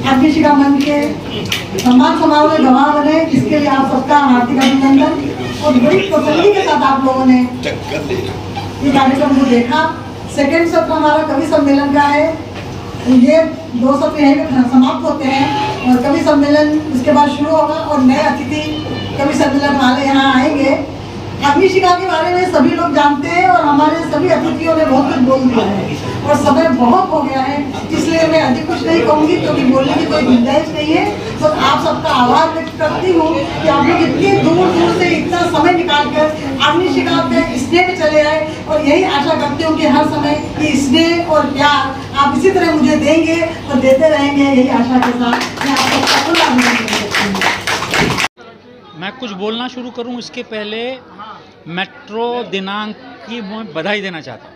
अग्निशिखा मंच के सम्मान समारोह में गवाह बने, इसके लिए आप सबका हार्दिक अभिनंदन। और बड़ी तसल्ली के साथ आप लोगों ने ये कार्यक्रम को देखा। सेकेंड सत्र हमारा कवि सम्मेलन का है। ये 2 सत्र यहीं पे समाप्त होते हैं और कवि सम्मेलन इसके बाद शुरू होगा और नए अतिथि कवि सम्मेलन वाले यहाँ आएंगे। अग्निशिखा के बारे में सभी लोग जानते हैं और हमारे सभी अतिथियों ने बहुत कुछ बोल दिया है और समय बहुत हो गया है, इसलिए मैं अधिक कुछ नहीं कहूँगी क्योंकि बोलने की कोई गुंजाइश नहीं है। तो आप सबका आभार व्यक्त करती हूँ कि आप लोग इतनी दूर दूर से इतना समय निकाल कर अग्निशिखा पे स्नेह में चले आए और यही आशा करती हूँ कि हर समय ये स्नेह और प्यार आप इसी तरह मुझे देंगे और देते रहेंगे, यही आशा के साथ मैं आप सबका पूरा अभिनंदन करती हूँ। मैं कुछ बोलना शुरू करूं इसके पहले मेट्रो दिनांक की मैं बधाई देना चाहता हूं।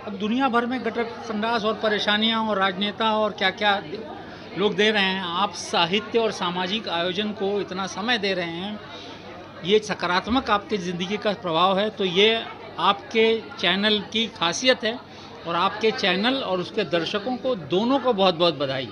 अब दुनिया भर में गटर संडास और परेशानियां और राजनेता और क्या क्या लोग दे रहे हैं, आप साहित्य और सामाजिक आयोजन को इतना समय दे रहे हैं, ये सकारात्मक आपकी ज़िंदगी का प्रभाव है। तो ये आपके चैनल की खासियत है और आपके चैनल और उसके दर्शकों को दोनों को बहुत बहुत बधाई।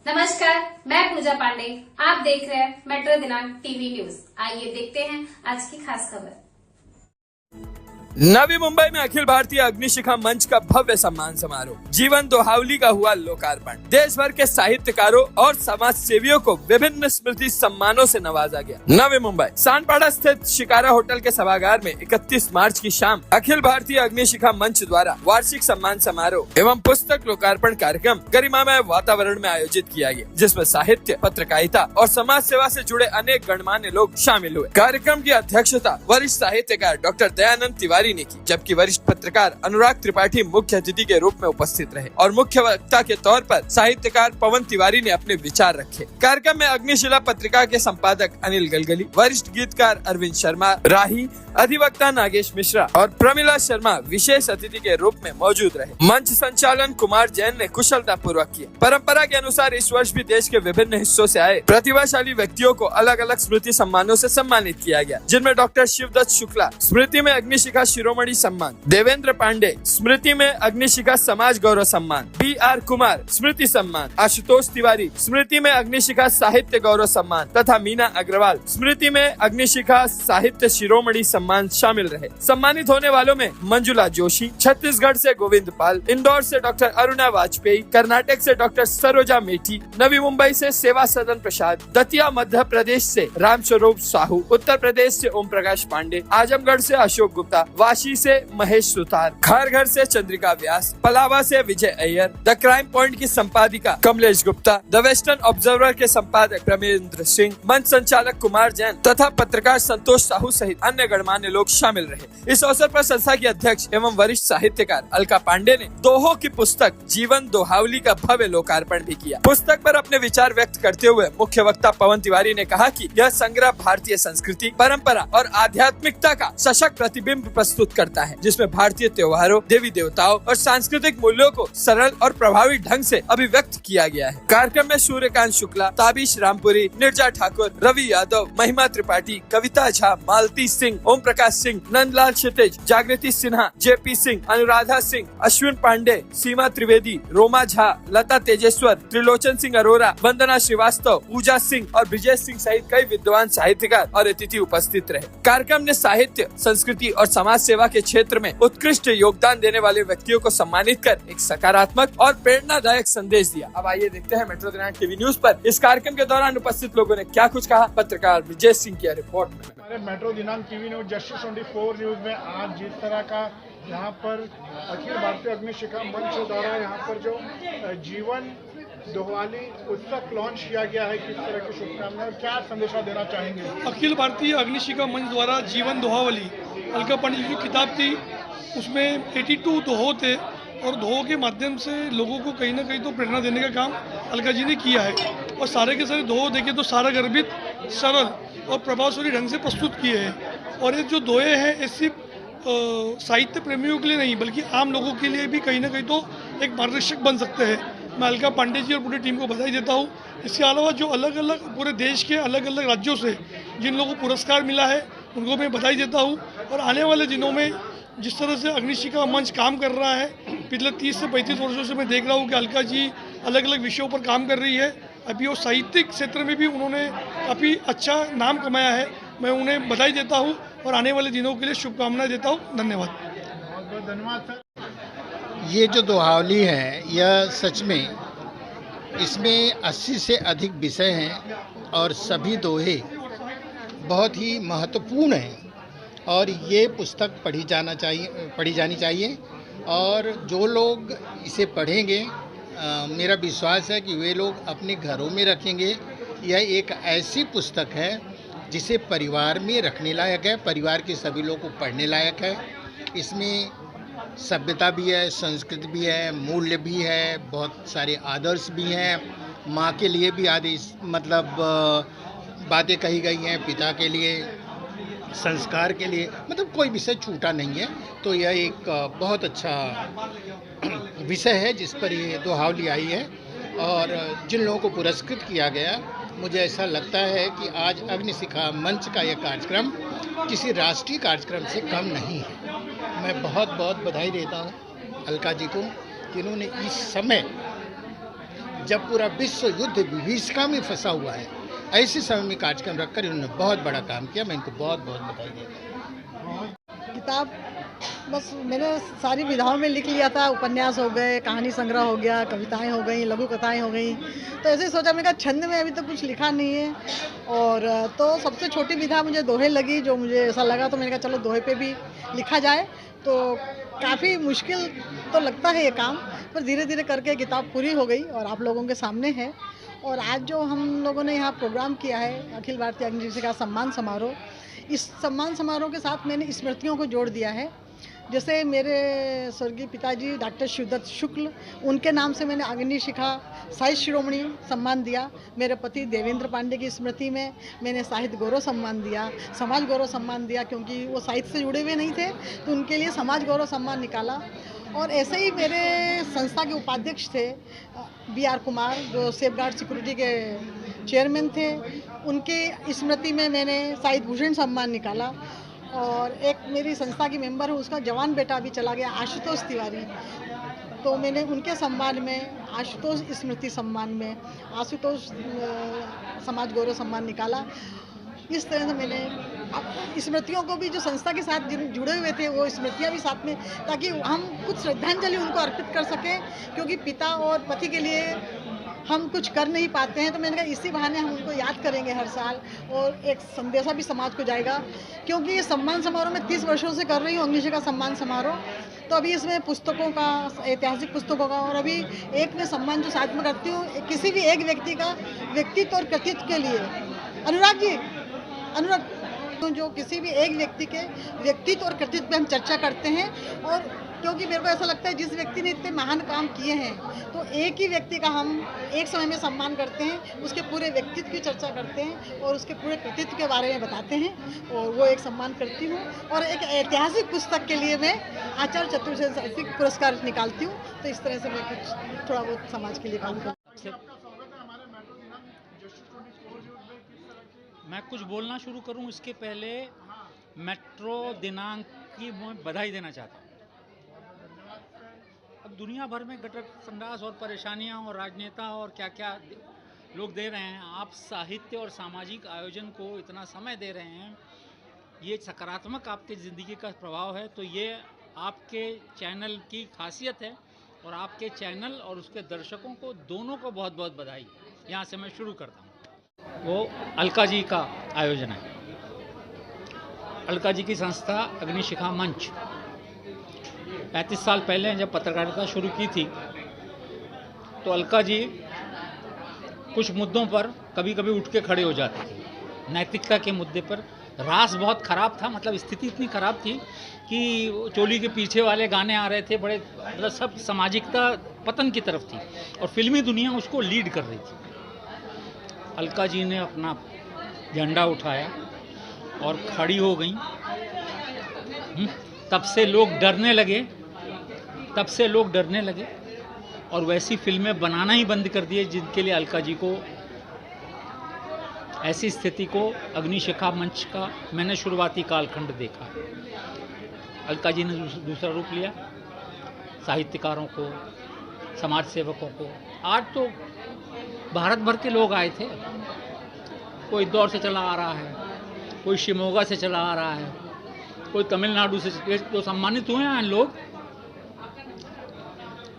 नमस्कार, मैं पूजा पांडे। आप देख रहे हैं मेट्रो दिनांक टीवी न्यूज। आइए देखते हैं आज की खास खबर। नवी मुंबई में अखिल भारतीय अग्निशिखा मंच का भव्य सम्मान समारोह जीवन दोहावली का हुआ लोकार्पण। देश भर के साहित्यकारों और समाज सेवियों को विभिन्न स्मृति सम्मानों से नवाजा गया। नवी मुंबई सांडपाड़ा स्थित शिकारा होटल के सभागार में 31 मार्च की शाम अखिल भारतीय अग्निशिखा मंच द्वारा वार्षिक सम्मान समारोह एवं पुस्तक लोकार्पण कार्यक्रम गरिमामय वातावरण में आयोजित किया गया, जिसमें साहित्य, पत्रकारिता और समाज सेवा से जुड़े अनेक गणमान्य लोग शामिल हुए। कार्यक्रम की अध्यक्षता वरिष्ठ साहित्यकार डॉक्टर दयानंद तिवारी ने की, जबकि वरिष्ठ पत्रकार अनुराग त्रिपाठी मुख्य अतिथि के रूप में उपस्थित रहे और मुख्य वक्ता के तौर पर साहित्यकार पवन तिवारी ने अपने विचार रखे। कार्यक्रम में अग्निशिला पत्रिका के संपादक अनिल गलगली, वरिष्ठ गीतकार अरविंद शर्मा राही, अधिवक्ता नागेश मिश्रा और प्रमिला शर्मा विशेष अतिथि के रूप में मौजूद रहे। मंच संचालन कुमार जैन ने कुशलता पूर्वक किया। परंपरा के अनुसार इस वर्ष भी देश के विभिन्न हिस्सों से आए प्रतिभाशाली व्यक्तियों को अलग अलग स्मृति सम्मानों से सम्मानित किया गया, जिनमें डॉक्टर शिवदत्त शुक्ला स्मृति में अग्निशिखा शिरोमणि सम्मान, देवेंद्र पांडे स्मृति में अग्निशिखा समाज गौरव सम्मान, BR कुमार स्मृति सम्मान, आशुतोष तिवारी स्मृति में अग्निशिखा साहित्य गौरव सम्मान तथा मीना अग्रवाल स्मृति में अग्निशिखा साहित्य शिरोमणि सम्मान शामिल रहे। सम्मानित होने वालों में मंजुला जोशी, छत्तीसगढ़ से गोविंद पाल, इंदौर से डॉक्टर अरुणा वाजपेयी, कर्नाटक से डॉक्टर सरोजा मेठी, नवी मुंबई से सेवा सदन प्रसाद, दतिया मध्य प्रदेश से रामस्वरूप साहू, उत्तर प्रदेश से ओम प्रकाश पांडे, आजमगढ़ से अशोक गुप्ता, वाशी से महेश सुतार, खारघर से चंद्रिका व्यास, पलावा से Vijay Iyer, the crime point की संपादिका Kamlesh Gupta, the western observer के संपादक प्रमेंद्र सिंह, मंच संचालक कुमार जैन तथा पत्रकार संतोष साहू सहित अन्य गणमान्य लोग शामिल रहे। इस अवसर पर संस्था की अध्यक्ष एवं वरिष्ठ साहित्यकार अलका पांडे ने दोहों की पुस्तक जीवन दोहावली का भव्य लोकार्पण भी किया। पुस्तक पर अपने विचार व्यक्त करते हुए मुख्य वक्ता पवन तिवारी ने कहा कि यह संग्रह भारतीय संस्कृति, परंपरा और आध्यात्मिकता का सशक्त प्रतिबिंब प्रस्तुत करता है, जिसमें भारतीय त्योहारों, देवी देवताओं और सांस्कृतिक मूल्यों को सरल और प्रभावी ढंग से अभिव्यक्त किया गया है। कार्यक्रम में सूर्यकांत शुक्ला, ताबिश रामपुरी, निर्जा ठाकुर, रवि यादव, महिमा त्रिपाठी, कविता झा, मालती सिंह, ओम प्रकाश सिंह, नंदलाल क्षितिज, जागृति सिन्हा, JP सिंह, अनुराधा सिंह, अश्विन पांडे, सीमा त्रिवेदी, रोमा झा, लता तेजेश्वर, त्रिलोचन सिंह अरोरा, वंदना श्रीवास्तव, पूजा सिंह और ब्रिजेश सिंह सहित कई विद्वान साहित्यकार और अतिथि उपस्थित रहे। कार्यक्रम ने साहित्य, संस्कृति और समाज सेवा के क्षेत्र में उत्कृष्ट योगदान देने वाले व्यक्तियों को सम्मानित कर एक सकारात्मक और प्रेरणादायक संदेश दिया। अब आइए देखते हैं मेट्रो दिनांक टीवी न्यूज पर इस कार्यक्रम के दौरान उपस्थित लोगों ने क्या कुछ कहा। पत्रकार ब्रिजेश सिंह की रिपोर्ट में। हमारे मेट्रो दिनांक टीवी न्यूज जस्टिस 24 न्यूज में आज जिस तरह का यहाँ पर अखिल भारतीय अग्निशिखा मंच द्वारा यहाँ पर जो जीवन दोहावली पुस्तक लॉन्च किया गया है, किस तरह की शुभकामनाएं और क्या संदेशा देना चाहेंगे? अखिल भारतीय अग्निशिखा मंच द्वारा जीवन दोहावली अलका पांडे की जो किताब थी उसमें 82 दोहों थे और दोहों के माध्यम से लोगों को कहीं ना कहीं तो प्रेरणा देने का काम अलका जी ने किया है और सारे के सारे दोहों देखे तो सारा गर्भित, सरल और प्रभावशाली ढंग से प्रस्तुत किए हैं। और ये जो दोहे हैं ये सिर्फ साहित्य प्रेमियों के लिए नहीं बल्कि आम लोगों के लिए भी कहीं ना कहीं तो एक मार्गदर्शक बन सकते हैं। मैं अलका पांडे जी और पूरी टीम को बधाई देता हूँ। इसके अलावा जो अलग अलग पूरे देश के अलग अलग राज्यों से जिन लोगों को पुरस्कार मिला है उनको मैं बधाई देता हूँ। और आने वाले दिनों में जिस तरह से अग्निशिखा मंच काम कर रहा है, पिछले 30 से 35 वर्षों से मैं देख रहा हूँ कि अलका जी अलग अलग विषयों पर काम कर रही है। अभी वो साहित्यिक क्षेत्र में भी उन्होंने काफ़ी अच्छा नाम कमाया है। मैं उन्हें बधाई देता हूँ और आने वाले दिनों के लिए शुभकामनाएं देता हूँ। धन्यवाद। बहुत बहुत धन्यवाद सर। ये जो दोहावली है यह सच में इसमें 80 से अधिक विषय हैं और सभी दोहे बहुत ही महत्वपूर्ण हैं और ये पुस्तक पढ़ी जानी चाहिए। और जो लोग इसे पढ़ेंगे मेरा विश्वास है कि वे लोग अपने घरों में रखेंगे। यह एक ऐसी पुस्तक है जिसे परिवार में रखने लायक है, परिवार के सभी लोगों को पढ़ने लायक है। इसमें सभ्यता भी है, संस्कृति भी है, मूल्य भी है, बहुत सारे आदर्श भी हैं। माँ के लिए भी आदेश मतलब बातें कही गई हैं, पिता के लिए, संस्कार के लिए, मतलब कोई विषय छूटा नहीं है। तो यह एक बहुत अच्छा विषय है जिस पर ये दोहावली आई है। और जिन लोगों को पुरस्कृत किया गया, मुझे ऐसा लगता है कि आज अग्निशिखा मंच का यह कार्यक्रम किसी राष्ट्रीय कार्यक्रम से कम नहीं है। मैं बहुत बहुत बधाई देता हूँ अलका जी को कि उन्होंने इस समय जब पूरा विश्व युद्ध विभीषिका में फंसा हुआ है, ऐसे समय में कार्यक्रम रखकर इन्होंने बहुत बड़ा काम किया। मैं इनको बहुत बहुत बधाई देता हूँ। किताब बस मैंने सारी विधाओं में लिख लिया था। उपन्यास हो गए, कहानी संग्रह हो गया, कविताएं हो गई, लघु कथाएं हो गई। तो ऐसे ही सोचा, मैंने कहा छंद में अभी तो कुछ लिखा नहीं है। और तो सबसे छोटी विधा मुझे दोहे लगी, जो मुझे ऐसा लगा। तो मैंने कहा चलो दोहे पे भी लिखा जाए। तो काफ़ी मुश्किल तो लगता है ये काम, पर धीरे धीरे करके किताब पूरी हो गई और आप लोगों के सामने है। और आज जो हम लोगों ने यहाँ प्रोग्राम किया है अखिल भारतीय अग्निशिखा सम्मान समारोह, इस सम्मान समारोह के साथ मैंने स्मृतियों को जोड़ दिया है। जैसे मेरे स्वर्गीय पिताजी डॉक्टर शिवदत्त शुक्ल, उनके नाम से मैंने अग्निशिखा साहित्य शिरोमणि सम्मान दिया। मेरे पति देवेंद्र पांडे की स्मृति में मैंने साहित्य गौरव सम्मान दिया, समाज गौरव सम्मान दिया, क्योंकि वो साहित्य से जुड़े हुए नहीं थे तो उनके लिए समाज गौरव सम्मान निकाला। और ऐसे ही मेरे संस्था के उपाध्यक्ष थे BR कुमार, जो सेफ गार्ड सिक्योरिटी के चेयरमैन थे, उनकी स्मृति में मैंने साहित्य भूषण सम्मान निकाला। और एक मेरी संस्था की मेंबर है, उसका जवान बेटा अभी चला गया, आशुतोष तिवारी, तो मैंने उनके सम्मान में, आशुतोष स्मृति सम्मान में आशुतोष समाज गौरव सम्मान निकाला। इस तरह से मैंने अब स्मृतियों को भी, जो संस्था के साथ जुड़े हुए थे, वो स्मृतियाँ भी साथ में, ताकि हम कुछ श्रद्धांजलि उनको अर्पित कर सकें। क्योंकि पिता और पति के लिए हम कुछ कर नहीं पाते हैं, तो मैंने कहा इसी बहाने हम उनको याद करेंगे हर साल, और एक संदेशा भी समाज को जाएगा। क्योंकि ये सम्मान समारोह मैं 30 वर्षों से कर रही हूँ, अग्निशिखा सम्मान समारोह। तो अभी इसमें पुस्तकों का, ऐतिहासिक पुस्तकों का, और अभी एक में सम्मान जो साथ में करती हूँ, किसी भी एक व्यक्ति का व्यक्तित्व और कृतित्व के लिए, अनुराग जी, अनुराग, जो किसी भी एक व्यक्ति के व्यक्तित्व और कृतित्व पे हम चर्चा करते हैं। और क्योंकि मेरे को ऐसा लगता है जिस व्यक्ति ने इतने महान काम किए हैं, तो एक ही व्यक्ति का हम एक समय में सम्मान करते हैं, उसके पूरे व्यक्तित्व की चर्चा करते हैं और उसके पूरे कृतित्व के बारे में बताते हैं, और वो एक सम्मान करती हूँ। और एक ऐतिहासिक पुस्तक के लिए मैं आचार्य चतुर्सेन साहित्यिक पुरस्कार निकालती हूँ। तो इस तरह से मैं कुछ थोड़ा बहुत समाज के लिए काम करती हूँ। मैं कुछ बोलना शुरू करूं इसके पहले मेट्रो दिनांक की मैं बधाई देना चाहता हूं। अब दुनिया भर में गटर संडास और परेशानियां और राजनेता और क्या क्या लोग दे रहे हैं, आप साहित्य और सामाजिक आयोजन को इतना समय दे रहे हैं, ये सकारात्मक आपकी ज़िंदगी का प्रभाव है। तो ये आपके चैनल की खासियत है और आपके चैनल और उसके दर्शकों को दोनों को बहुत बहुत बधाई। यहाँ से मैं शुरू करता हूँ। वो अलका जी का आयोजन है। अलका जी की संस्था अग्निशिखा मंच 35 साल पहले जब पत्रकारिता शुरू की थी, तो अलका जी कुछ मुद्दों पर कभी कभी उठ के खड़े हो जाते थे। नैतिकता के मुद्दे पर रास बहुत ख़राब था, मतलब स्थिति इतनी ख़राब थी कि चोली के पीछे वाले गाने आ रहे थे, बड़े मतलब सब सामाजिकता पतन की तरफ थी और फिल्मी दुनिया उसको लीड कर रही थी। अलका जी ने अपना झंडा उठाया और खड़ी हो गई, तब से लोग डरने लगे और वैसी फिल्में बनाना ही बंद कर दिए जिनके लिए अलका जी को, ऐसी स्थिति को अग्निशिखा मंच का मैंने शुरुआती कालखंड देखा। अलका जी ने दूसरा रूप लिया, साहित्यकारों को, समाज सेवकों को। आज तो भारत भर के लोग आए थे, कोई इंदौर से चला आ रहा है, कोई शिमोगा से चला आ रहा है, कोई तमिलनाडु से, जो सम्मानित हुए हैं लोग।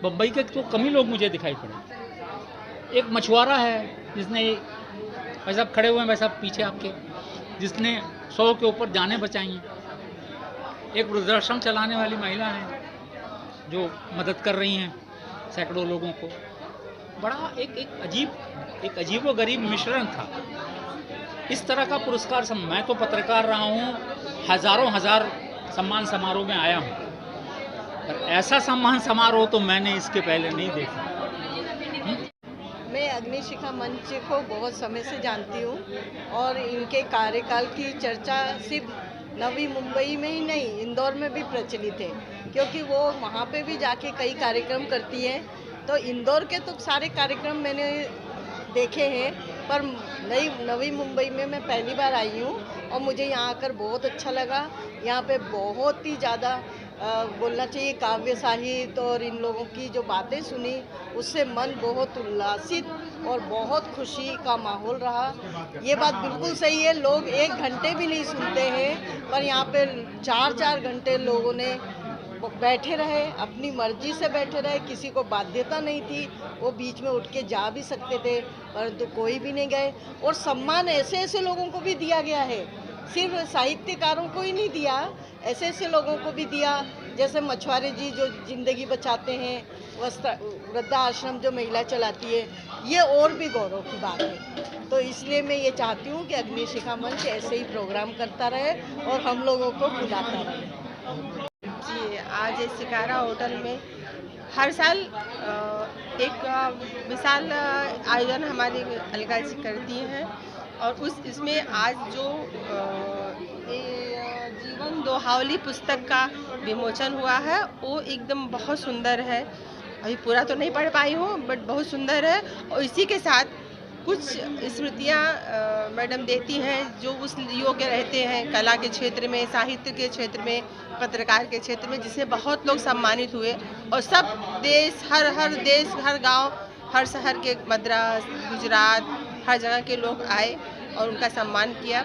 बम्बई के तो कम ही लोग मुझे दिखाई पड़े। एक मछुआरा है जिसने, भाई साहब खड़े हुए हैं, भाई साहब पीछे आपके, जिसने 100 के ऊपर जानें बचाई हैं। एक वृद्धाश्रम चलाने वाली महिला है जो मदद कर रही हैं सैकड़ों लोगों को। बड़ा एक अजीब व गरीब मिश्रण था। इस तरह का पुरस्कार मैं तो पत्रकार रहा हूँ, हजार सम्मान समारोह में आया हूँ, पर ऐसा सम्मान समारोह तो मैंने इसके पहले नहीं देखा। मैं अग्निशिखा मंच को बहुत समय से जानती हूँ और इनके कार्यकाल की चर्चा सिर्फ नवी मुंबई में ही नहीं, इंदौर में भी प्रचलित है, क्योंकि वो वहाँ पे भी जाके कई कार्यक्रम करती है। तो इंदौर के तो सारे कार्यक्रम मैंने देखे हैं, पर नवी मुंबई में मैं पहली बार आई हूँ और मुझे यहाँ आकर बहुत अच्छा लगा। यहाँ पे बहुत ही ज़्यादा बोलना चाहिए काव्य साहित्य और इन लोगों की जो बातें सुनी, उससे मन बहुत उल्लासित और बहुत खुशी का माहौल रहा। ये बात बिल्कुल सही है, लोग 1 घंटे भी नहीं सुनते हैं, पर यहाँ पे 4-4 घंटे लोगों ने बैठे रहे, अपनी मर्जी से बैठे रहे, किसी को बाध्यता नहीं थी, वो बीच में उठ के जा भी सकते थे, परंतु कोई भी नहीं गए। और सम्मान ऐसे ऐसे लोगों को भी दिया गया है, सिर्फ साहित्यकारों को ही नहीं दिया, ऐसे ऐसे लोगों को भी दिया, जैसे मछुआरे जी जो जिंदगी बचाते हैं, वृद्धाश्रम जो महिला चलाती है, ये और भी गौरव की बात है। तो इसलिए मैं ये चाहती हूँ कि अग्निशिखा मंच ऐसे ही प्रोग्राम करता रहे और हम लोगों को बुलाता रहे। जी, आज इस शिकारा होटल में हर साल एक विशाल आयोजन हमारी अलका जी करती हैं और इसमें आज जो जीवन दोहावली पुस्तक का विमोचन हुआ है वो एकदम बहुत सुंदर है। अभी पूरा तो नहीं पढ़ पाई हूँ, बट बहुत सुंदर है। और इसी के साथ कुछ स्मृतियाँ मैडम देती हैं जो उस योग्य रहते हैं कला के क्षेत्र में, साहित्य के क्षेत्र में, पत्रकार के क्षेत्र में, जिससे बहुत लोग सम्मानित हुए। और सब देश, हर देश, हर गांव, हर शहर के, मद्रास, गुजरात, हर जगह के लोग आए और उनका सम्मान किया।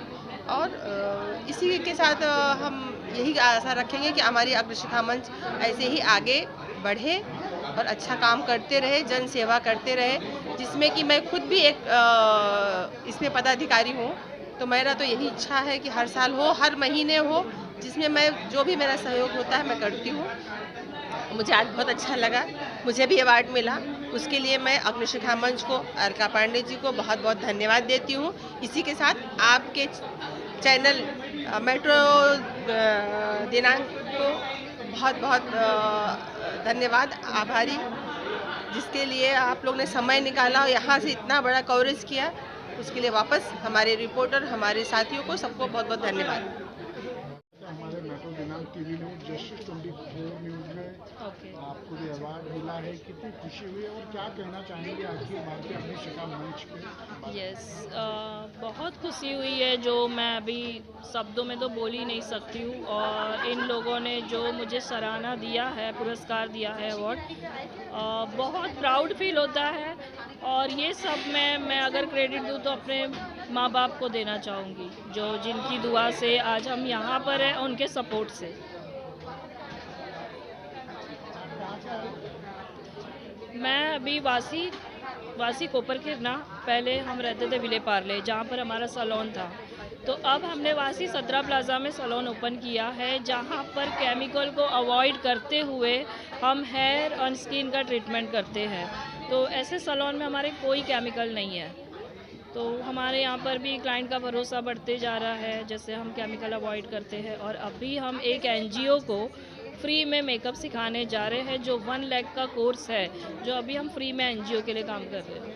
और इसी के साथ हम यही आशा रखेंगे कि हमारी अग्निशिखा मंच ऐसे ही आगे बढ़े और अच्छा काम करते रहे, जन सेवा करते रहे, जिसमें कि मैं खुद भी एक इसमें पदाधिकारी हूँ। तो मेरा तो यही इच्छा है कि हर साल हो, हर महीने हो, जिसमें मैं जो भी मेरा सहयोग होता है मैं करती हूँ। मुझे आज बहुत अच्छा लगा, मुझे भी अवार्ड मिला, उसके लिए मैं अग्निशिखा मंच को, अलका पांडे जी को बहुत बहुत धन्यवाद देती हूँ। इसी के साथ आपके चैनल मेट्रो दिनांक को बहुत बहुत धन्यवाद, आभारी, जिसके लिए आप लोग ने समय निकाला और यहाँ से इतना बड़ा कवरेज किया, उसके लिए वापस हमारे रिपोर्टर, हमारे साथियों को, सबको बहुत बहुत धन्यवाद। हमारे मेट्रो दिनांक टीवी न्यूज़ जस्टिस 24 न्यूज़ में आपको भी अवार्ड मिला है, कितनी खुशी हुई और क्या कहना चाहेंगे आज की भारतीय अग्निशिखा मंच पे? यस, बहुत खुशी हुई है, जो मैं अभी शब्दों में तो बोल ही नहीं सकती हूँ। और इन लोगों ने जो मुझे सराहना दिया है, पुरस्कार दिया है, अवार्ड, बहुत प्राउड फील होता है। और ये सब मैं अगर क्रेडिट दूँ तो अपने माँ बाप को देना चाहूँगी, जो जिनकी दुआ से आज हम यहाँ पर हैं, उनके सपोर्ट से। मैं अभी वासी कोपर किरना, पहले हम रहते थे विले पार्ले, जहाँ पर हमारा सैलून था। तो अब हमने वासी 17 प्लाजा में सैलून ओपन किया है, जहाँ पर केमिकल को अवॉइड करते हुए हम हेयर और स्किन का ट्रीटमेंट करते हैं। तो ऐसे सैलून में हमारे कोई केमिकल नहीं है। तो हमारे यहाँ पर भी क्लाइंट का भरोसा बढ़ते जा रहा है, जैसे हम केमिकल अवॉइड करते हैं। और अभी हम एक NGO को फ्री में मेकअप सिखाने जा रहे हैं, जो 1 लाख का कोर्स है, जो अभी हम फ्री में NGO के लिए काम कर रहे हैं।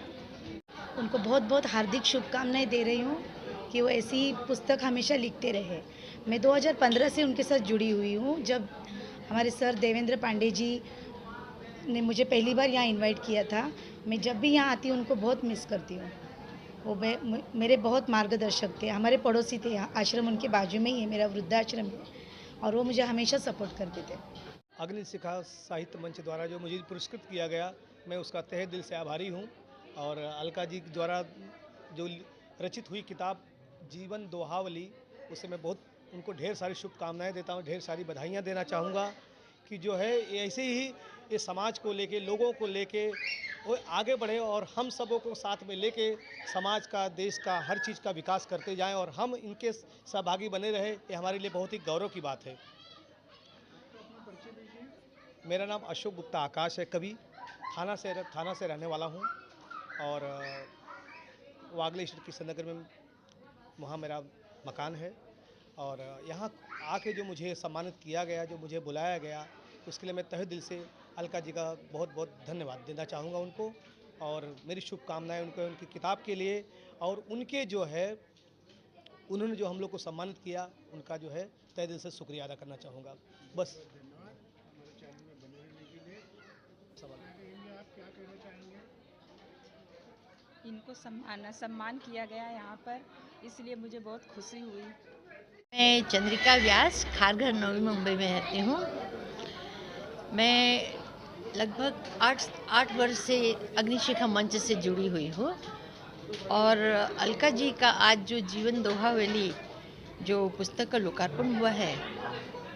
उनको बहुत बहुत हार्दिक शुभकामनाएं दे रही हूँ कि वो ऐसी पुस्तक हमेशा लिखते रहे। मैं 2015 से उनके साथ जुड़ी हुई हूँ। जब हमारे सर देवेंद्र पांडे जी ने मुझे पहली बार यहाँ इनवाइट किया था, मैं जब भी यहाँ आती हूँ उनको बहुत मिस करती हूँ। वो मेरे बहुत मार्गदर्शक थे, हमारे पड़ोसी थे। यहाँ आश्रम उनके बाजू में ही है, मेरा वृद्धाश्रम है, और वो मुझे हमेशा सपोर्ट करते थे। अग्निशिखा साहित्य मंच द्वारा जो मुझे पुरस्कृत किया गया, मैं उसका तहे दिल से आभारी हूँ। और अलका जी द्वारा जो रचित हुई किताब जीवन दोहावली, उससे मैं बहुत उनको ढेर सारी शुभकामनाएं देता हूँ, ढेर सारी बधाइयाँ देना चाहूँगा कि जो है ऐसे ही ये समाज को लेके, लोगों को लेके वो आगे बढ़े और हम सबों को साथ में लेके समाज का, देश का, हर चीज़ का विकास करते जाएं और हम इनके सहभागी बने रहे। ये हमारे लिए बहुत ही गौरव की बात है। मेरा नाम अशोक गुप्ता आकाश है, कवि, थाना से रहने वाला हूँ और वागले स्टेट किशननगर में वहाँ मेरा मकान है। और यहाँ आके जो मुझे सम्मानित किया गया, जो मुझे बुलाया गया, उसके लिए मैं तहे दिल से अलका जी का बहुत बहुत धन्यवाद देना चाहूँगा उनको। और मेरी शुभकामनाएं उनको, उनकी किताब के लिए, और उनके जो है उन्होंने जो हम लोग को सम्मानित किया, उनका जो है तहे दिल से शुक्रिया अदा करना चाहूँगा। बस इनको सम्मान किया गया यहाँ पर, इसलिए मुझे बहुत खुशी हुई। मैं चंद्रिका व्यास, खारघर, नवी मुंबई में रहती हूँ। मैं लगभग 8 वर्ष से अग्निशिखा मंच से जुड़ी हुई हूँ और अलका जी का आज जो जीवन दोहावली जो पुस्तक का लोकार्पण हुआ है,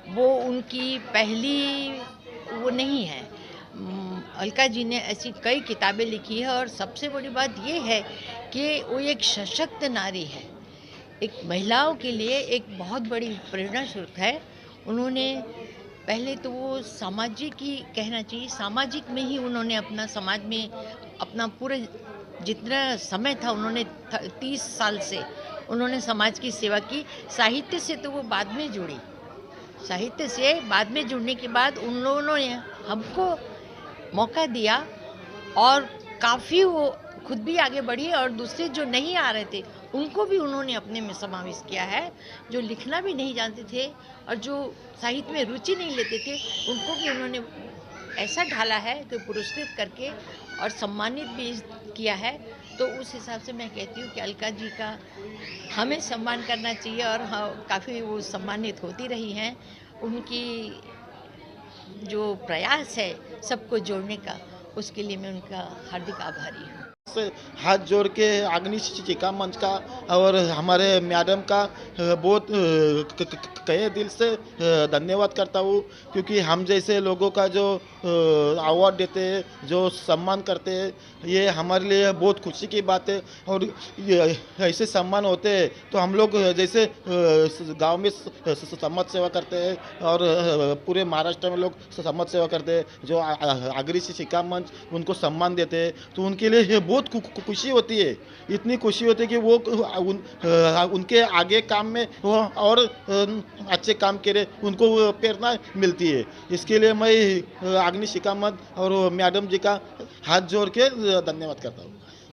वो उनकी पहली वो नहीं है। अलका जी ने ऐसी कई किताबें लिखी है और सबसे बड़ी बात ये है कि वो एक सशक्त नारी है, एक महिलाओं के लिए एक बहुत बड़ी प्रेरणा स्रोत है। उन्होंने पहले तो वो सामाजिक ही कहना चाहिए, सामाजिक में ही उन्होंने अपना समाज में अपना पूरे जितना समय था, उन्होंने 30 साल से उन्होंने समाज की सेवा की। साहित्य से तो वो बाद में जुड़ी, साहित्य से बाद में जुड़ने के बाद उन लोगों ने हमको मौका दिया और काफ़ी वो खुद भी आगे बढ़ी और दूसरे जो नहीं आ रहे थे उनको भी उन्होंने अपने में समावेश किया है। जो लिखना भी नहीं जानते थे और जो साहित्य में रुचि नहीं लेते थे, उनको भी उन्होंने ऐसा ढाला है कि पुरस्कृत करके और सम्मानित भी किया है। तो उस हिसाब से मैं कहती हूँ कि अलका जी का हमें सम्मान करना चाहिए और काफ़ी वो सम्मानित होती रही हैं। उनकी जो प्रयास है सबको जोड़ने का, उसके लिए मैं उनका हार्दिक आभारी हूँ। हाथ जोड़ के अग्निशिखा मंच का और हमारे मैडम का बहुत कहे दिल से धन्यवाद करता हूँ, क्योंकि हम जैसे लोगों का जो अवार्ड देते हैं, जो सम्मान करते हैं, ये हमारे लिए बहुत खुशी की बात है। और ऐसे सम्मान होते हैं तो हम लोग जैसे गांव में समाज सेवा करते हैं और पूरे महाराष्ट्र में लोग समाज सेवा करते हैं, जो अग्निशिखा मंच उनको सम्मान देते हैं, तो उनके लिए बहुत खुशी होती है। इतनी खुशी होती है कि वो उनके आगे काम में वो और अच्छे काम करे, उनको प्रेरणा मिलती है। इसके लिए मैं अग्निशिखा मंच और मैडम जी का हाथ जोड़ के धन्यवाद करता हूँ।